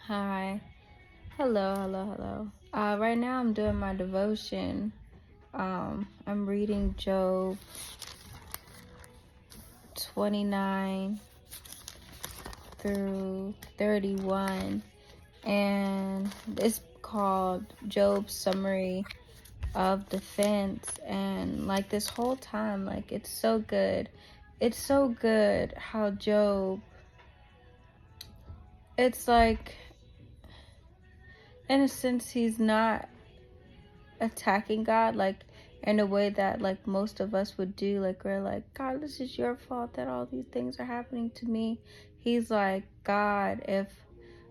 Hi. Hello. Right now I'm doing my devotion. I'm reading Job 29 through 31, and it's called Job's Summary of Defense. And like this whole time, like it's so good. It's so good how Job, it's like, in a sense, he's not attacking God like in a way that like most of us would do. Like we're like, God, this is your fault that all these things are happening to me. He's like, God, if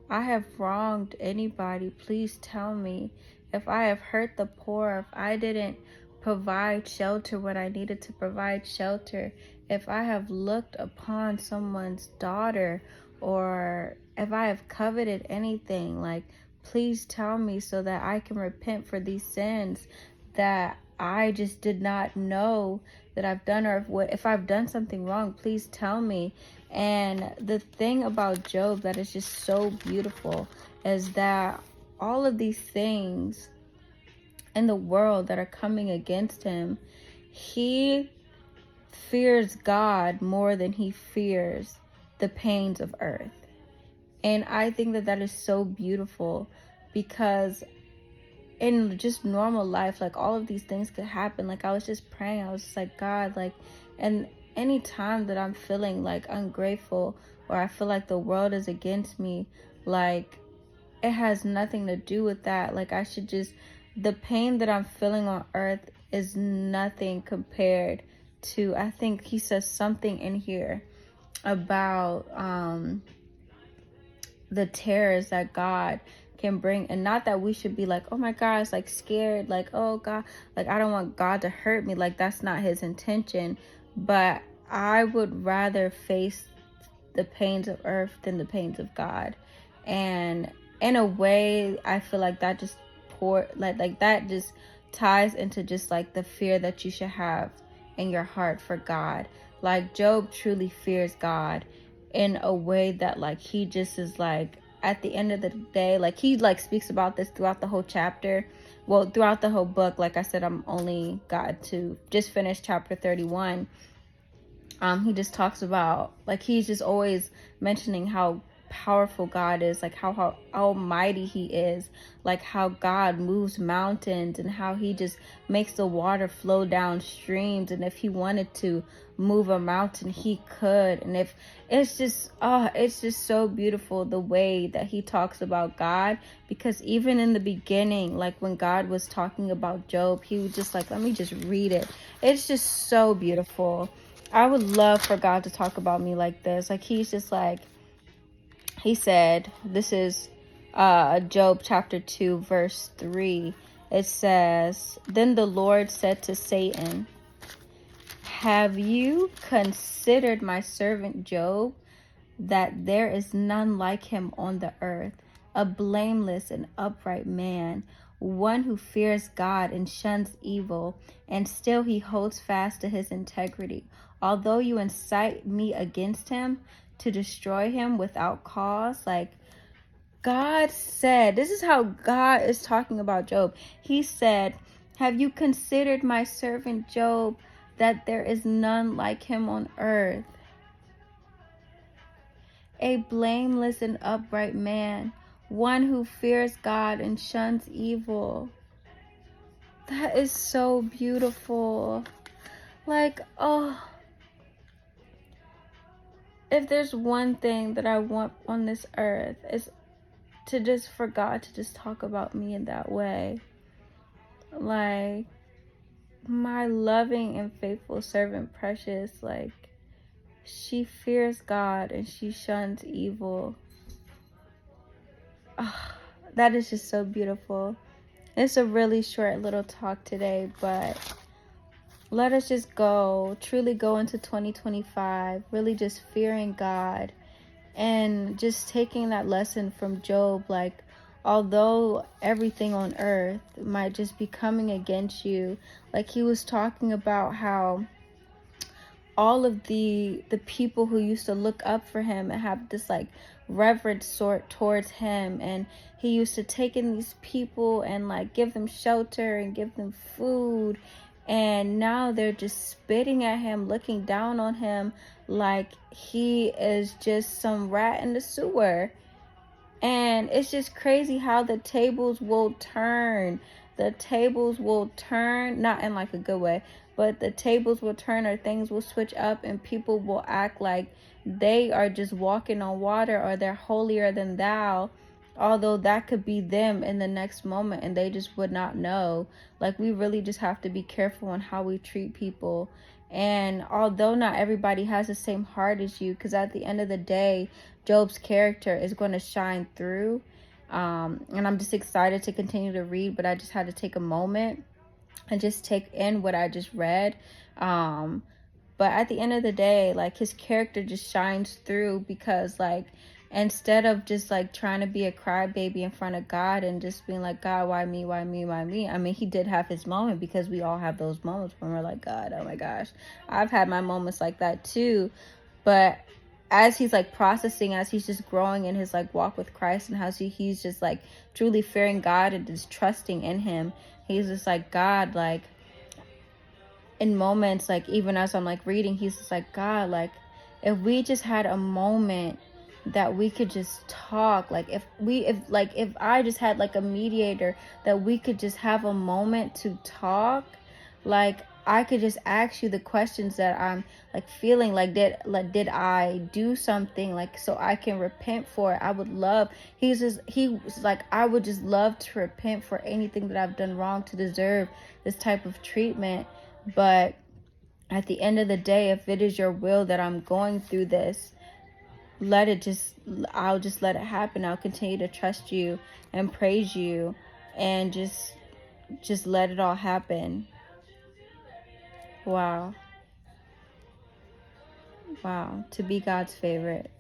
I have wronged anybody, please tell me. If I have hurt the poor, if I didn't provide shelter when I needed to provide shelter, if I have looked upon someone's daughter, or if I have coveted anything, like, please tell me so that I can repent for these sins that I just did not know that I've done, or if I've done something wrong, please tell me. And the thing about Job that is just so beautiful is that all of these things in the world that are coming against him, he fears God more than he fears the pains of earth. And I think that that is so beautiful, because in just normal life, like all of these things could happen. Like I was just praying, I was just like, God, like, and any time that I'm feeling like ungrateful, or I feel like the world is against me, like it has nothing to do with that. Like I should just, the pain that I'm feeling on earth is nothing compared to, I think he says something in here about the terrors that God can bring. And not that we should be like, oh my gosh, like scared, like, oh God, like I don't want God to hurt me. Like that's not his intention. But I would rather face the pains of earth than the pains of God. And in a way, I feel like that just like that just ties into just like the fear that you should have in your heart for God. Like Job truly fears God in a way that like he just is like, at the end of the day, like he like speaks about this throughout the whole chapter, well, throughout the whole book. Like I said, I'm only got to just finish chapter 31. He just talks about, like, he's just always mentioning how powerful God is, like how almighty he is, like how God moves mountains, and how he just makes the water flow down streams, and if he wanted to move a mountain, he could. And if it's just so beautiful the way that he talks about God, because even in the beginning, like when God was talking about Job, he was just like, let me just read it. It's just so beautiful. I would love for God to talk about me like this. Like he's just like, he said, this is Job chapter 2 verse 3. It says, then the Lord said to Satan, have you considered my servant Job, that there is none like him on the earth, a blameless and upright man, one who fears God and shuns evil, and still he holds fast to his integrity. Although you incite me against him to destroy him without cause. Like God said, this is how God is talking about Job. He said, have you considered my servant Job, that there is none like him on earth, a blameless and upright man, one who fears God and shuns evil. That is so beautiful. Like, oh, if there's one thing that I want on this earth, is to just, for God to just talk about me in that way. Like, my loving and faithful servant Precious, like, she fears God and she shuns evil. Oh, that is just so beautiful. It's a really short little talk today, but let us just truly go into 2025, really just fearing God and just taking that lesson from Job. Like, although everything on earth might just be coming against you, like he was talking about how all of the people who used to look up for him and have this like reverence sort towards him, and he used to take in these people and like give them shelter and give them food, and now they're just spitting at him, looking down on him like he is just some rat in the sewer. And it's just crazy how the tables will turn. The tables will turn, not in like a good way, but the tables will turn, or things will switch up, and people will act like they are just walking on water, or they're holier than thou, although that could be them in the next moment and they just would not know. Like, we really just have to be careful on how we treat people. And although not everybody has the same heart as you, because at the end of the day, Job's character is going to shine through. And I'm just excited to continue to read, but I just had to take a moment and just take in what I just read. But at the end of the day, like, his character just shines through, because like, instead of just like trying to be a crybaby in front of God and just being like, God, why me, why me, why me? I mean, he did have his moment, because we all have those moments when we're like, God, oh my gosh, I've had my moments like that too. But as he's like processing, as he's just growing in his like walk with Christ, and how he's just like truly fearing God and just trusting in him, he's just like, God, like, in moments, like even as I'm like reading, he's just like, God, like, if we just had a moment that we could just talk, like if I just had like a mediator, that we could just have a moment to talk, like I could just ask you the questions that I'm like feeling, like did I do something, like, so I can repent for it. I would love, he was like, I would just love to repent for anything that I've done wrong to deserve this type of treatment. But at the end of the day, if it is your will that I'm going through this, I'll just let it happen. I'll continue to trust you and praise you, and just let it all happen. Wow. To be God's favorite.